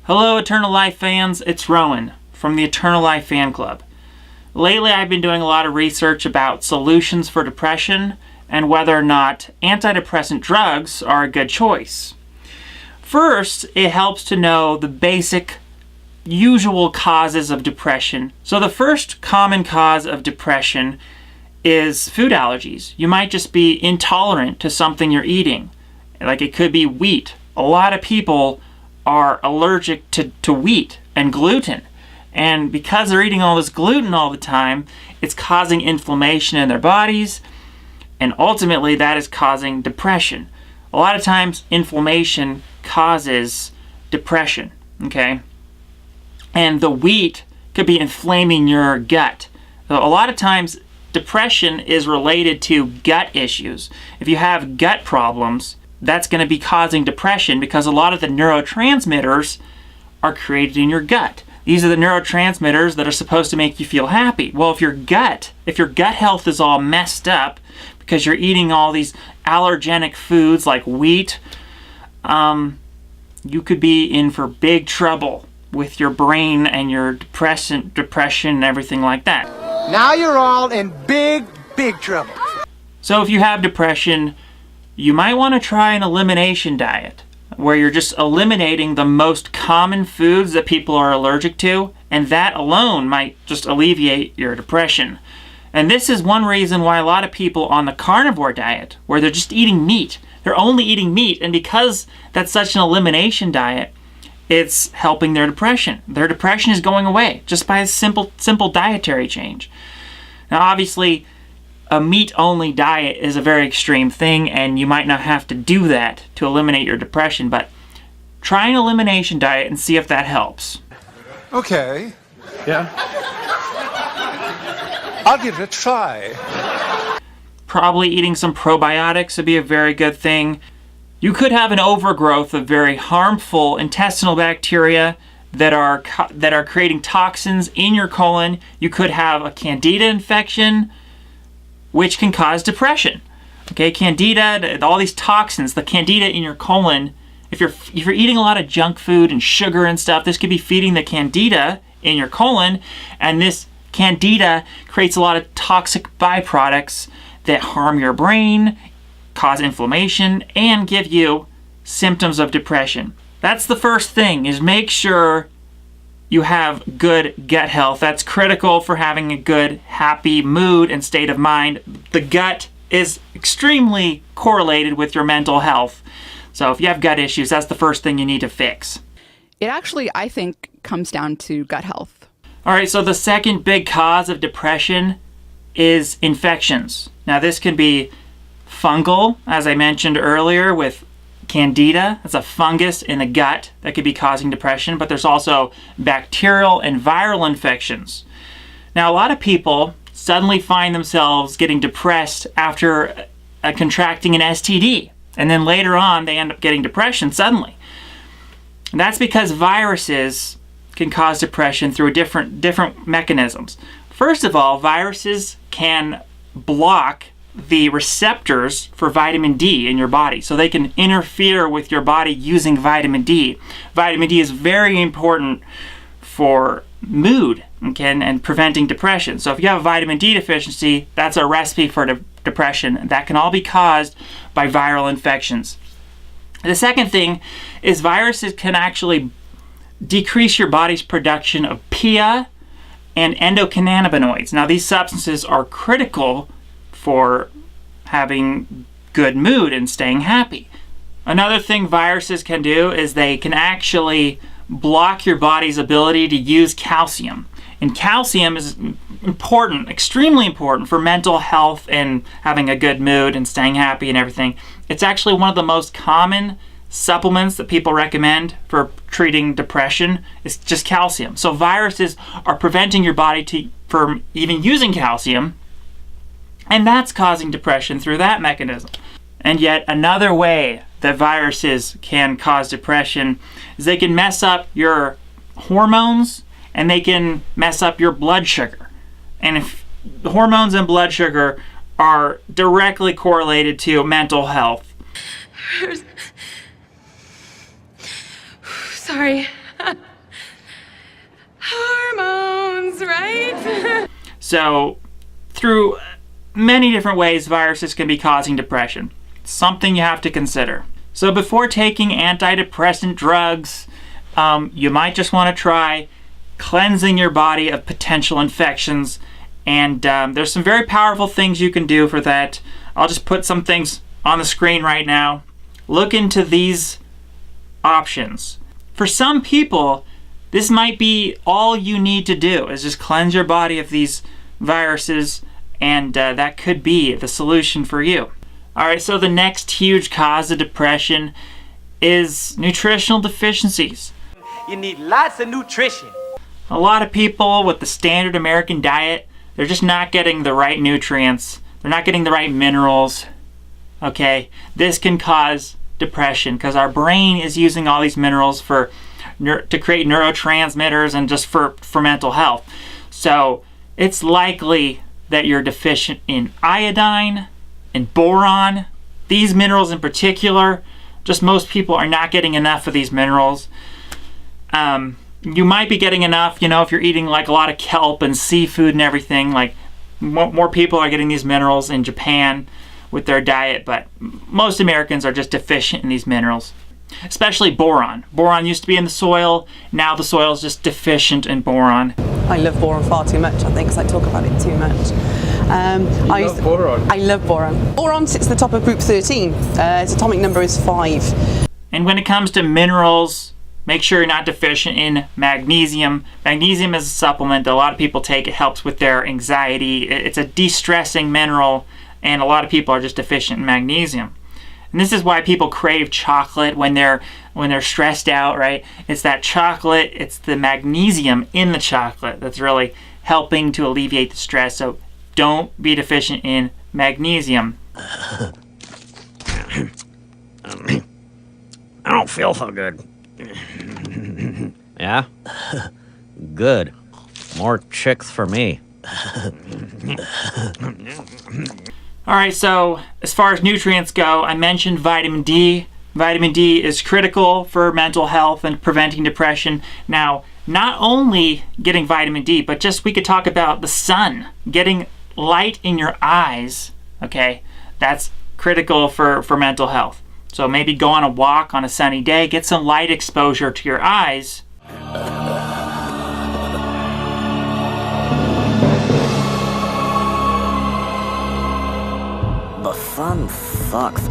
Hello Eternal Life fans, it's Rowan from the Eternal Life Fan Club. Lately I've been doing a lot of research about solutions for depression and whether or not antidepressant drugs are a good choice. First, it helps to know the basic usual causes of depression. So the first common cause of depression is food allergies. You might just be intolerant to something you're eating. Like it could be wheat. A lot of people are allergic to wheat and gluten. And because they're eating all this gluten all the time, it's causing inflammation in their bodies, and ultimately that is causing depression. A lot of times inflammation causes depression, okay? And the wheat could be inflaming your gut. So a lot of times depression is related to gut issues. If you have gut problems, that's going to be causing depression because a lot of the neurotransmitters are created in your gut. These are the neurotransmitters that are supposed to make you feel happy. Well, if your gut health is all messed up because you're eating all these allergenic foods like wheat, you could be in for big trouble with your brain and your depression and everything like that. Now you're all in big trouble. So if you have depression, you might want to try an elimination diet where you're just eliminating the most common foods that people are allergic to, and that alone might just alleviate your depression. And this is one reason why a lot of people on the carnivore diet, where they're just eating meat, they're only eating meat, and because that's such an elimination diet, it's helping their depression. Their depression is going away just by a simple dietary change. Now obviously, a meat-only diet is a very extreme thing, and you might not have to do that to eliminate your depression, but try an elimination diet and see if that helps. Okay. Yeah? I'll give it a try. Probably eating some probiotics would be a very good thing. You could have an overgrowth of very harmful intestinal bacteria that are creating toxins in your colon. You could have a candida infection, which can cause depression. Okay, candida, all these toxins, the candida in your colon, if you're eating a lot of junk food and sugar and stuff, this could be feeding the candida in your colon, and this candida creates a lot of toxic byproducts that harm your brain, cause inflammation, and give you symptoms of depression. That's the first thing, is make sure you have good gut health. That's critical for having a good, happy mood and state of mind. The gut is extremely correlated with your mental health. So if you have gut issues, that's the first thing you need to fix. It actually, I think, comes down to gut health. All right, so the second big cause of depression is infections. Now this can be fungal, as I mentioned earlier, with Candida. That's a fungus in the gut that could be causing depression, but there's also bacterial and viral infections. Now, a lot of people suddenly find themselves getting depressed after contracting an STD, and then later on they end up getting depression suddenly. And that's because viruses can cause depression through different mechanisms. First of all, viruses can block the receptors for vitamin D in your body. So they can interfere with your body using vitamin D. Vitamin D is very important for mood, okay, and preventing depression. So if you have a vitamin D deficiency, that's a recipe for depression. That can all be caused by viral infections. The second thing is viruses can actually decrease your body's production of PIA and endocannabinoids. Now these substances are critical for having good mood and staying happy. Another thing viruses can do is they can actually block your body's ability to use calcium. And calcium is important, extremely important for mental health and having a good mood and staying happy and everything. It's actually one of the most common supplements that people recommend for treating depression. Is just calcium. So viruses are preventing your body from even using calcium, and that's causing depression through that mechanism. And yet another way that viruses can cause depression is they can mess up your hormones and they can mess up your blood sugar. And if the hormones and blood sugar are directly correlated to mental health. Sorry. So through many different ways, viruses can be causing depression. Something you have to consider. So before taking antidepressant drugs, you might just want to try cleansing your body of potential infections. And there's some very powerful things you can do for that. I'll just put some things on the screen right now. Look into these options. For some people, this might be all you need to do, is just cleanse your body of these viruses, and that could be the solution for you. All right, so the next huge cause of depression is nutritional deficiencies. You need lots of nutrition. A lot of people with the standard American diet, they're just not getting the right nutrients. They're not getting the right minerals. Okay, this can cause depression because our brain is using all these minerals to create neurotransmitters and just for mental health. So it's likely that you're deficient in iodine and boron. These minerals in particular, just most people are not getting enough of these minerals. You might be getting enough, if you're eating like a lot of kelp and seafood and everything. Like more people are getting these minerals in Japan with their diet, but most Americans are just deficient in these minerals, especially boron. Boron used to be in the soil. Now the soil is just deficient in boron. I love boron far too much, I think, because I talk about it too much. boron? I love boron. Boron sits at the top of group 13. Its atomic number is 5. And when it comes to minerals, make sure you're not deficient in magnesium. Magnesium is a supplement that a lot of people take. It helps with their anxiety. It's a de-stressing mineral, and a lot of people are just deficient in magnesium. And this is why people crave chocolate when they're stressed out, right? It's that chocolate, it's the magnesium in the chocolate that's really helping to alleviate the stress. So don't be deficient in magnesium. I don't feel so good. Yeah? Good. More chicks for me. All right, so as far as nutrients go, I mentioned vitamin D. Vitamin D is critical for mental health and preventing depression. Now, not only getting vitamin D, but just we could talk about the sun, getting light in your eyes, okay? That's critical for mental health. So maybe go on a walk on a sunny day, get some light exposure to your eyes. The sun sucks.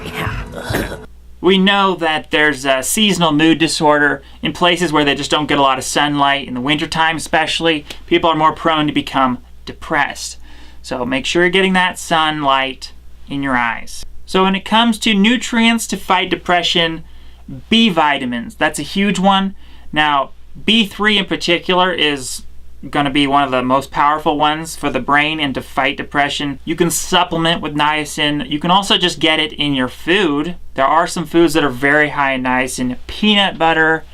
Yeah. We know that there's a seasonal mood disorder in places where they just don't get a lot of sunlight. In the wintertime especially, people are more prone to become depressed. So make sure you're getting that sunlight in your eyes. So when it comes to nutrients to fight depression, B vitamins, that's a huge one. Now, B3 in particular is going to be one of the most powerful ones for the brain and to fight depression. You can supplement with niacin. You can also just get it in your food. There are some foods that are very high in niacin. Peanut butter,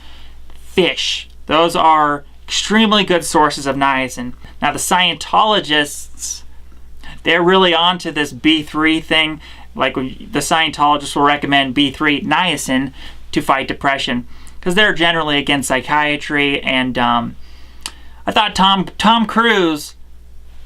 fish. Those are extremely good sources of niacin. Now the Scientologists, they're really onto this B3 thing. Like the Scientologists will recommend B3 niacin to fight depression because they're generally against psychiatry. And I thought Tom Cruise,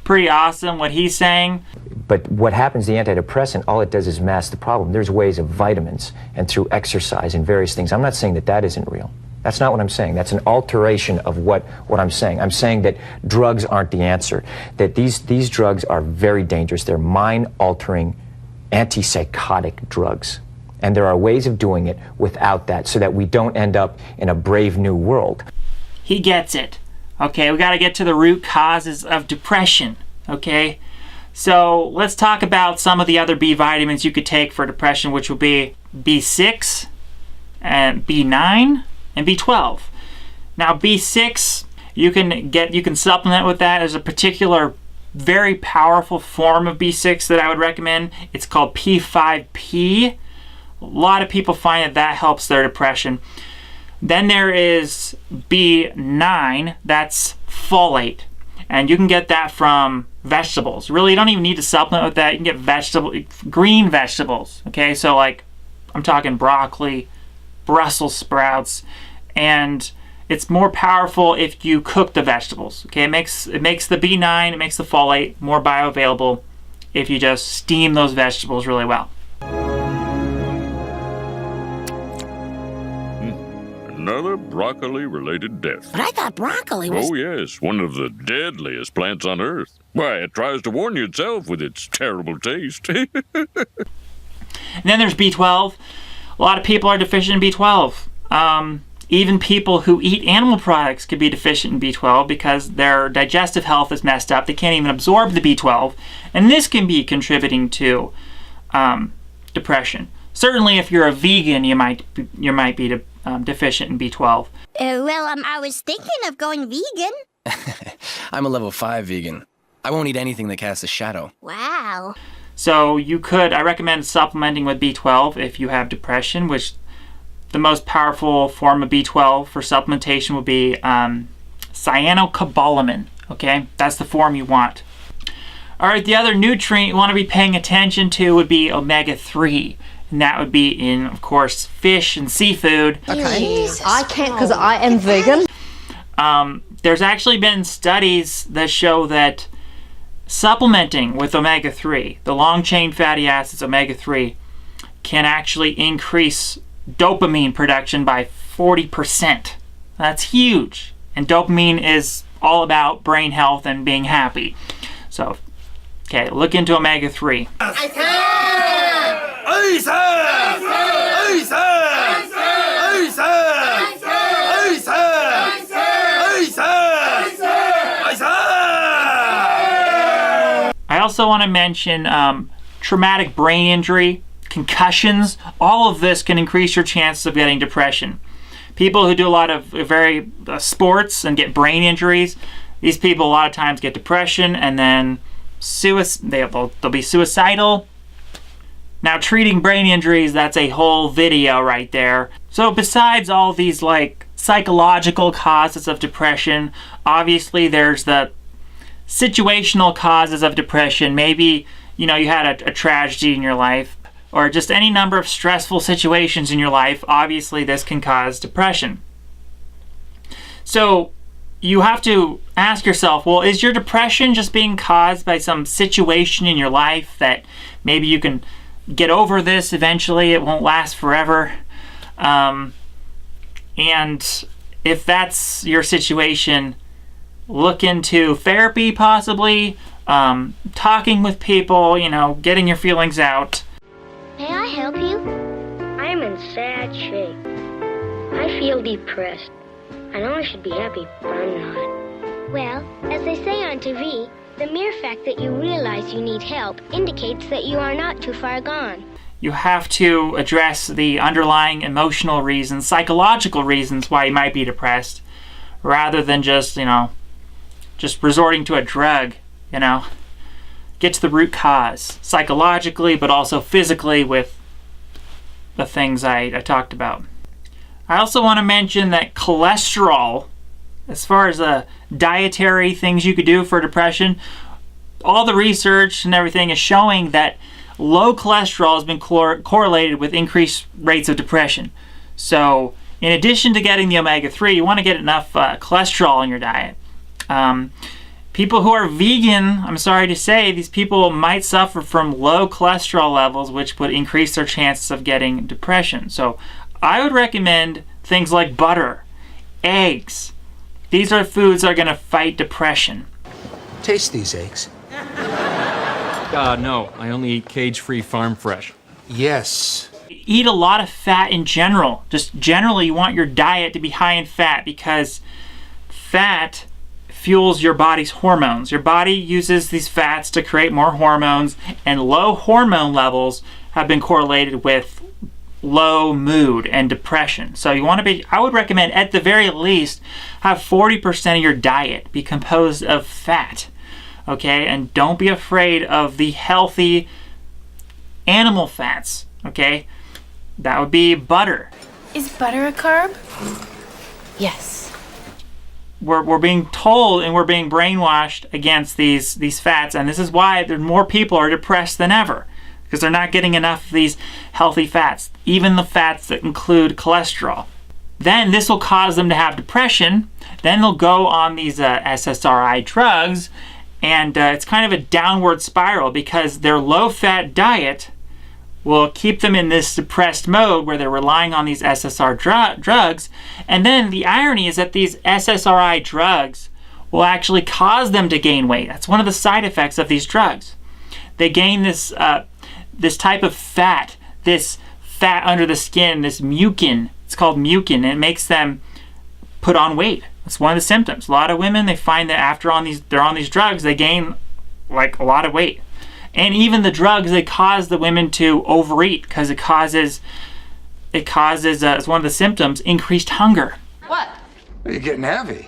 pretty awesome what he's saying. But what happens, the antidepressant, all it does is mask the problem. There's ways of vitamins and through exercise and various things. I'm not saying that that isn't real. That's not what I'm saying. That's an alteration of what I'm saying. I'm saying that drugs aren't the answer, that these drugs are very dangerous. They're mind-altering, antipsychotic drugs. And there are ways of doing it without that so that we don't end up in a brave new world. He gets it. Okay, we got to get to the root causes of depression, okay? So let's talk about some of the other B vitamins you could take for depression, which will be B6, and B9, and B12. Now B6, you can supplement with that. There's a particular very powerful form of B6 that I would recommend. It's called P5P. A lot of people find that helps their depression. Then there is B9, that's folate. And you can get that from vegetables. Really, you don't even need to supplement with that. You can get green vegetables. Okay, so like I'm talking broccoli, Brussels sprouts, and it's more powerful if you cook the vegetables. Okay, it makes the B9, it makes the folate more bioavailable if you just steam those vegetables really well. Another broccoli-related death. But I thought broccoli was... Oh, yes, one of the deadliest plants on Earth. Why, it tries to warn you itself with its terrible taste. And then there's B12. A lot of people are deficient in B12. Even people who eat animal products could be deficient in B12 because their digestive health is messed up. They can't even absorb the B12. And this can be contributing to depression. Certainly if you're a vegan, you might be deficient in B12. I was thinking of going vegan. I'm a level 5 vegan. I won't eat anything that casts a shadow. Wow. So I recommend supplementing with B12 if you have depression, which the most powerful form of B12 for supplementation would be cyanocobalamin. Okay, that's the form you want. All right, the other nutrient you want to be paying attention to would be omega-3. And that would be in, of course, fish and seafood. Okay. I can't because I am vegan. There's actually been studies that show that supplementing with omega-3, the long-chain fatty acids omega-3, can actually increase dopamine production by 40%. That's huge. And dopamine is all about brain health and being happy. So, okay, look into omega-3. I also want to mention traumatic brain injury, concussions. All of this can increase your chances of getting depression. People who do a lot of very sports and get brain injuries, these people a lot of times get depression and then they'll be suicidal. Now, treating brain injuries, that's a whole video right there. So besides all these like psychological causes of depression, obviously there's the situational causes of depression. Maybe, you had a tragedy in your life or just any number of stressful situations in your life. Obviously, this can cause depression. So you have to ask yourself, well, is your depression just being caused by some situation in your life that maybe you can get over this eventually, it won't last forever? And if that's your situation, look into therapy possibly, talking with people, getting your feelings out. May I help you? I'm in sad shape. I feel depressed. I know I should be happy, but I'm not. Well, as they say on TV, the mere fact that you realize you need help indicates that you are not too far gone. You have to address the underlying emotional reasons, psychological reasons why you might be depressed, rather than just resorting to a drug, Get to the root cause, psychologically, but also physically with the things I talked about. I also want to mention that cholesterol, as far as the dietary things you could do for depression, all the research and everything is showing that low cholesterol has been correlated with increased rates of depression. So in addition to getting the omega-3, you want to get enough cholesterol in your diet. People who are vegan, I'm sorry to say, these people might suffer from low cholesterol levels, which would increase their chances of getting depression. So I would recommend things like butter, eggs. These are foods that are going to fight depression. Taste these eggs. No, I only eat cage-free farm fresh. Yes. Eat a lot of fat in general. Just generally, you want your diet to be high in fat because fat fuels your body's hormones. Your body uses these fats to create more hormones, and low hormone levels have been correlated with low mood and depression. So you want to I would recommend at the very least have 40% of your diet be composed of fat. Okay, and don't be afraid of the healthy animal fats. Okay, that would be butter. Is butter a carb? Yes. We're being told and we're being brainwashed against these fats, and this is why more people are depressed than ever, because they're not getting enough of these healthy fats, even the fats that include cholesterol. then this will cause them to have depression. Then they'll go on these SSRI drugs, and it's kind of a downward spiral because their low-fat diet will keep them in this depressed mode where they're relying on these drugs. And then the irony is that these SSRI drugs will actually cause them to gain weight. That's one of the side effects of these drugs. They gain this type of fat, this fat under the skin, this mucin. It's called mucin, and it makes them put on weight. That's one of the symptoms. A lot of women, they find that after they're on these drugs, they gain like a lot of weight. And even the drugs, they cause the women to overeat because it causes as one of the symptoms, increased hunger. What? You're getting heavy.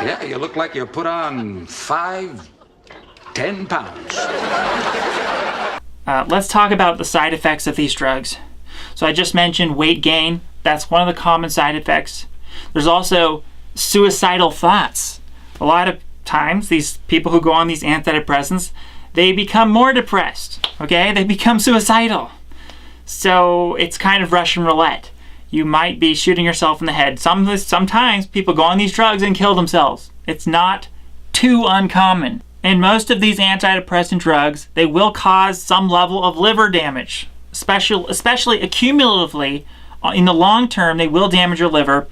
Yeah, you look like you put on 10 pounds. Let's talk about the side effects of these drugs. So I just mentioned weight gain. That's one of the common side effects. There's also suicidal thoughts. A lot of times, these people who go on these antidepressants, they become more depressed, okay? They become suicidal. So it's kind of Russian roulette. You might be shooting yourself in the head. Sometimes people go on these drugs and kill themselves. It's not too uncommon. And most of these antidepressant drugs, they will cause some level of liver damage, especially accumulatively. In the long term, they will damage your liver.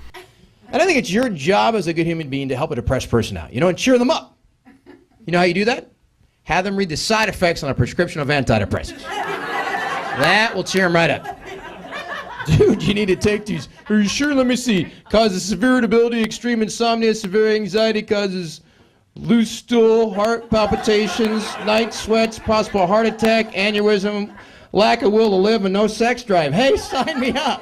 And I think it's your job as a good human being to help a depressed person out, and cheer them up. You know how you do that? Have them read the side effects on a prescription of antidepressants. That will cheer them right up. Dude, you need to take these. Are you sure? Let me see. Causes severe irritability, extreme insomnia, severe anxiety, causes loose stool, heart palpitations, night sweats, possible heart attack, aneurysm, lack of will to live, and no sex drive. Hey, sign me up.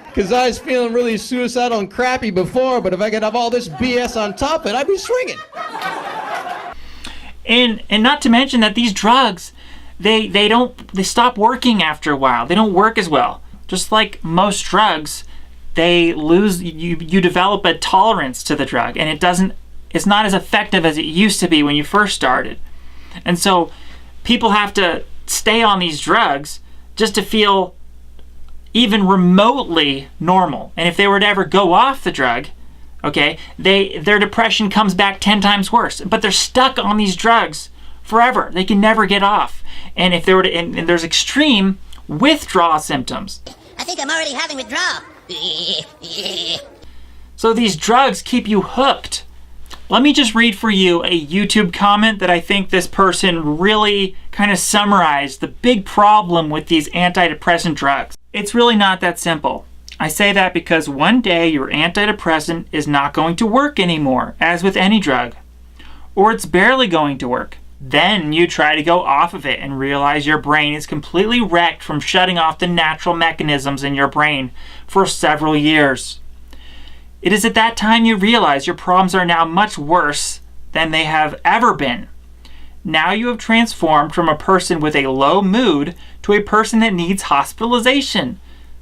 Because I was feeling really suicidal and crappy before, but if I could have all this BS on top of it, I'd be swinging. And not to mention that these drugs, they stop working after a while. They don't work as well. Just like most drugs, you develop a tolerance to the drug, and it's not as effective as it used to be when you first started. And so people have to stay on these drugs just to feel even remotely normal. And if they were to ever go off the drug, okay, their depression comes back 10 times worse. But they're stuck on these drugs forever. They can never get off. And if they were to, and there's extreme withdrawal symptoms. I think I'm already having withdrawal. So these drugs keep you hooked. Let me just read for you a YouTube comment that I think this person really kind of summarized the big problem with these antidepressant drugs. It's really not that simple. I say that because one day your antidepressant is not going to work anymore, as with any drug. Or it's barely going to work. Then you try to go off of it and realize your brain is completely wrecked from shutting off the natural mechanisms in your brain for several years. It is at that time you realize your problems are now much worse than they have ever been. Now you have transformed from a person with a low mood to a person that needs hospitalization.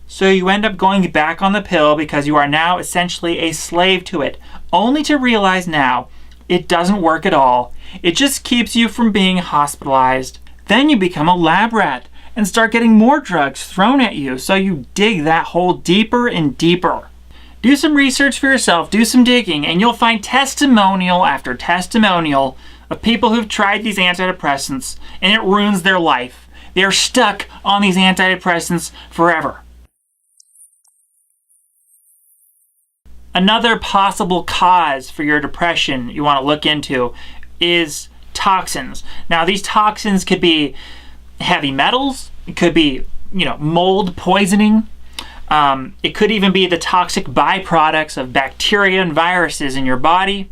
So you end up going back on the pill because you are now essentially a slave to it, only to realize now it doesn't work at all. It just keeps you from being hospitalized. Then you become a lab rat and start getting more drugs thrown at you, so you dig that hole deeper and deeper. Do some research for yourself, do some digging, and you'll find testimonial after testimonial of people who've tried these antidepressants and it ruins their life. They are stuck on these antidepressants forever. Another possible cause for your depression you want to look into is toxins. Now, these toxins could be heavy metals, it could be, mold poisoning. It could even be the toxic byproducts of bacteria and viruses in your body.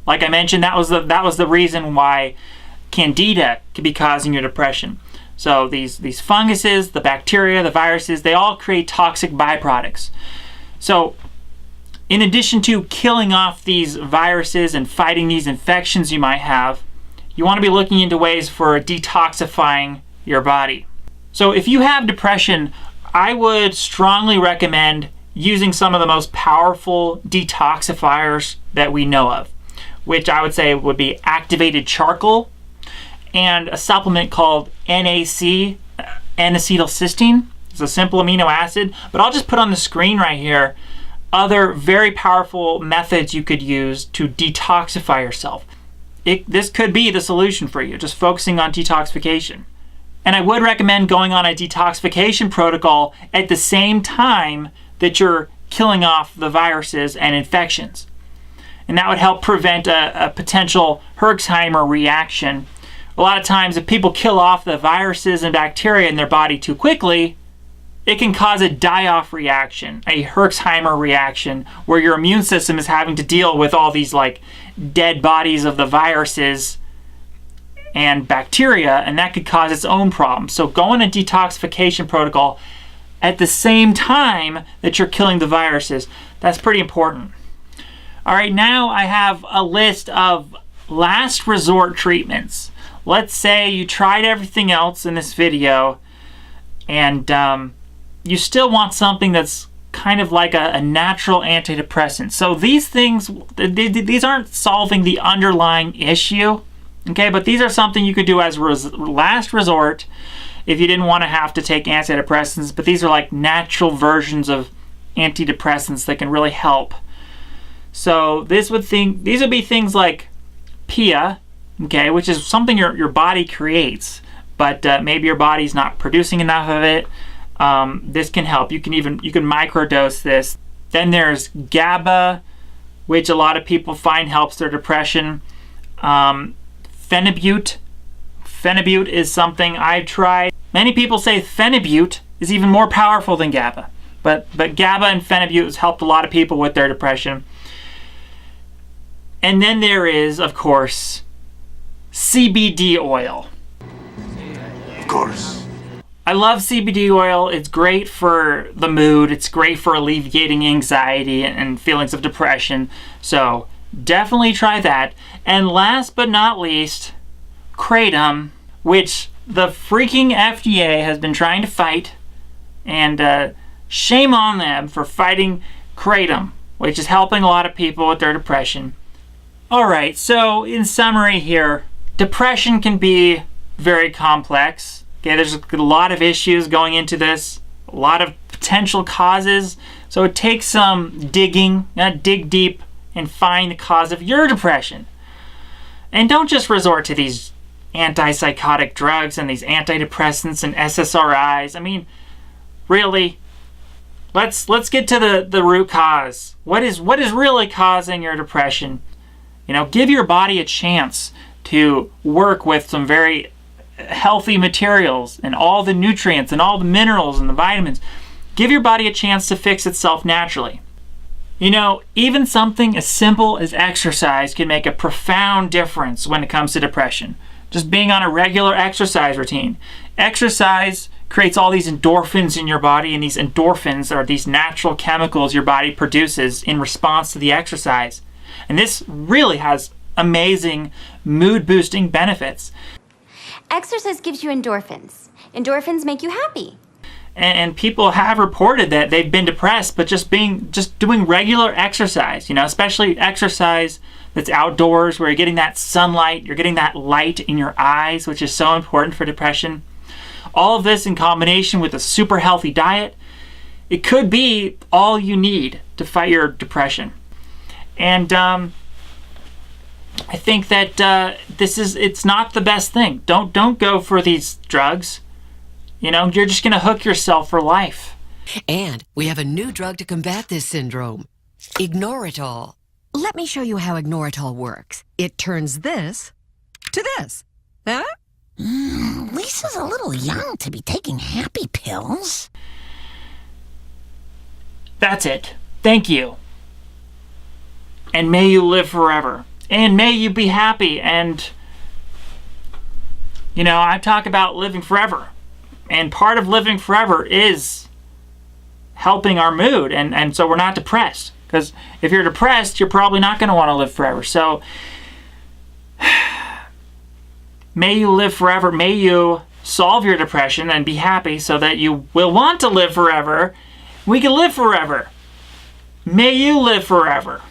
Like I mentioned, that was the reason why candida could be causing your depression. So these funguses, the bacteria, the viruses, they all create toxic byproducts. So in addition to killing off these viruses and fighting these infections you might have, you want to be looking into ways for detoxifying your body. So if you have depression, I would strongly recommend using some of the most powerful detoxifiers that we know of, which I would say would be activated charcoal and a supplement called NAC, N-acetylcysteine. It's a simple amino acid, but I'll just put on the screen right here other very powerful methods you could use to detoxify yourself. This could be the solution for you, just focusing on detoxification. And I would recommend going on a detoxification protocol at the same time that you're killing off the viruses and infections. And that would help prevent a potential Herxheimer reaction. A lot of times if people kill off the viruses and bacteria in their body too quickly, it can cause a die-off reaction, a Herxheimer reaction, where your immune system is having to deal with all these like dead bodies of the viruses and bacteria, and that could cause its own problems. So go on a detoxification protocol at the same time that you're killing the viruses. That's pretty important. All right, now I have a list of last resort treatments. Let's say you tried everything else in this video and you still want something that's kind of like a natural antidepressant. So these things, these aren't solving the underlying issue, okay? But these are something you could do as last resort if you didn't want to have to take antidepressants. But these are like natural versions of antidepressants that can really help. So these would be things like PIA, okay, which is something your body creates, but maybe your body's not producing enough of it. This can help. You can microdose this. Then there's GABA, which a lot of people find helps their depression. Phenibut. Phenibut is something I've tried. Many people say phenibut is even more powerful than GABA, but GABA and phenibut has helped a lot of people with their depression. And then there is, of course, CBD oil. Of course. I love CBD oil. It's great for the mood. It's great for alleviating anxiety and feelings of depression. So definitely try that. And last but not least, Kratom, which the freaking FDA has been trying to fight. And shame on them for fighting Kratom, which is helping a lot of people with their depression. Alright, so in summary here, depression can be very complex. Okay, there's a lot of issues going into this, a lot of potential causes. So it takes some digging, dig deep and find the cause of your depression. And don't just resort to these antipsychotic drugs and these antidepressants and SSRIs. I mean, really, let's get to the root cause. What is really causing your depression? You know, give your body a chance to work with some very healthy materials and all the nutrients and all the minerals and the vitamins. Give your body a chance to fix itself naturally. You know, even something as simple as exercise can make a profound difference when it comes to depression. Just being on a regular exercise routine. Exercise creates all these endorphins in your body, and these endorphins are these natural chemicals your body produces in response to the exercise. And this really has amazing mood-boosting benefits. Exercise gives you endorphins. Endorphins make you happy. And people have reported that they've been depressed, but just doing regular exercise, you know, especially exercise that's outdoors where you're getting that sunlight, you're getting that light in your eyes, which is so important for depression. All of this in combination with a super healthy diet, it could be all you need to fight your depression. And I think that it's not the best thing. Don't go for these drugs. You know, you're just going to hook yourself for life. And we have a new drug to combat this syndrome. Ignoritol. Let me show you how Ignoritol works. It turns this to this. Huh? Lisa's a little young to be taking happy pills. That's it. Thank you. And may you live forever. And may you be happy. And, you know, I talk about living forever. And part of living forever is helping our mood. And so we're not depressed. Because if you're depressed, you're probably not going to want to live forever. So may you live forever. May you solve your depression and be happy so that you will want to live forever. We can live forever. May you live forever.